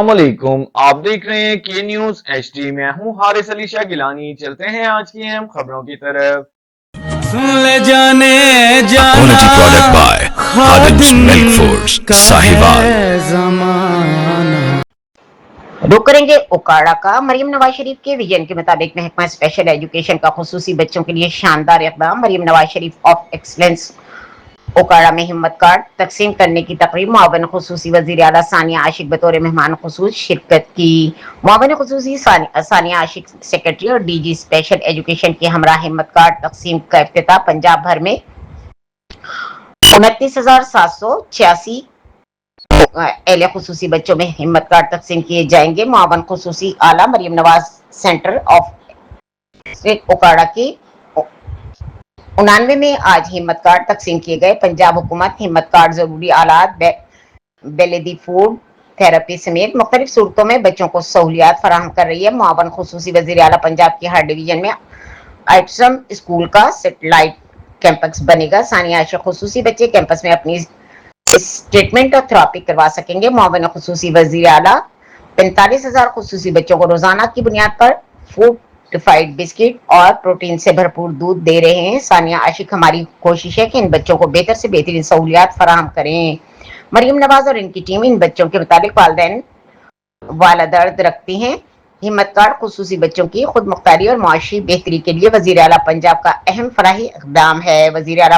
अस्सलामुअलैकुम, आप देख रहे हैं के न्यूज HD। मैं हूं हारिस अली शाह गिलानी। चलते हैं आज की अहम खबरों की तरफ। सुन ले जाने जाना Quality product by Khadim's Milk Foods, Sahiwal। रुक करेंगे उकाड़ा का। मरियम नवाज शरीफ के विजन के मुताबिक महकमा स्पेशल एजुकेशन का खुसूसी बच्चों के लिए शानदार इक़दाम। मरियम नवाज शरीफ ऑफ एक्सलेंस उकाड़ा में हिम्मत कार्ड तकसीम करने की तकरीब। मुआवन खुसूसी वज़ीर आला सानिया आशिक बतौर मेहमान खुसूस शिरकत की। मुआवन खुसूसी सानिया आशिक सेक्रेटरी और DG स्पेशल एजुकेशन के हमरा हिम्मत कार्ड तकसीम का इफ्तिताह। पंजाब भर में 29,786 एहले खुसूसी बच्चों में हिम्मत कार्ड तकसीम किए जाएंगे। मुआवन खुसूसी आला मरियम नवाज सेंटर ऑफ उकाड़ा की 99 में आज हिम्मत कार्ड तकसीम किए गए। पंजाब हुकूमत हिम्मत कार्ड जरूरी आलात बेलेदी फूड थेरेपी समेत मुख्तलिफ सूरतों में बच्चों को सहूलियात फराहम कर रही है। मुआवन खुसूसी वज़ीर आला पंजाब के हर डिवीजन में आइटसम स्कूल का सेटेलाइट कैंपस बनेगा। सानिया आशिक खुसूसी बच्चे कैंपस में अपनी स्टेटमेंट और थेरेपी करवा सकेंगे। मुआवन खुसूसी वज़ीर आला 45,000 खुसूसी बच्चों को रोजाना की बुनियाद पर फूड डिफाइड बिस्किट और प्रोटीन से भरपूर दूध दे रहे हैं। सानिया आशिक हमारी कोशिश है कि इन बच्चों को बेहतर से बेहतरीन सहूलियात फराहम करें। मरियम नवाज और इनकी टीम इन बच्चों के मुताबिक वालिदैन वाला दर्द रखती हैं। हिम्मत कार्ड खुसूसी बच्चों की खुद मुख्तारी और मुआशी बेहतरी के लिए वज़ीर आला पंजाब का अहम फराही इक़दाम है। वज़ीर आला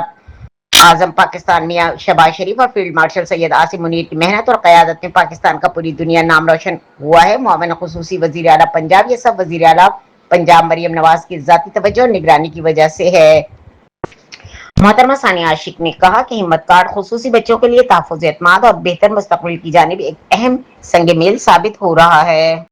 आजम पाकिस्तान मियां शहबाज शरीफ और फील्ड मार्शल सैयद आसिम मुनीर की मेहनत और क़यादत में पाकिस्तान का पूरी दुनिया नाम रोशन हुआ है। मुआवन खुसूसी वज़ीर आला पंजाब, ये सब वज़ीर आला पंजाब मरियम नवाज की ज़ाती तवज्जो और निगरानी की वजह से है। मोहतरमा सानिया आशिक ने कहा कि हिम्मत कार्ड खुसूसी बच्चों के लिए तहफ़्फ़ुज़ एतमाद और बेहतर मुस्तक़बिल की जानिब एक अहम संग मेल साबित हो रहा है।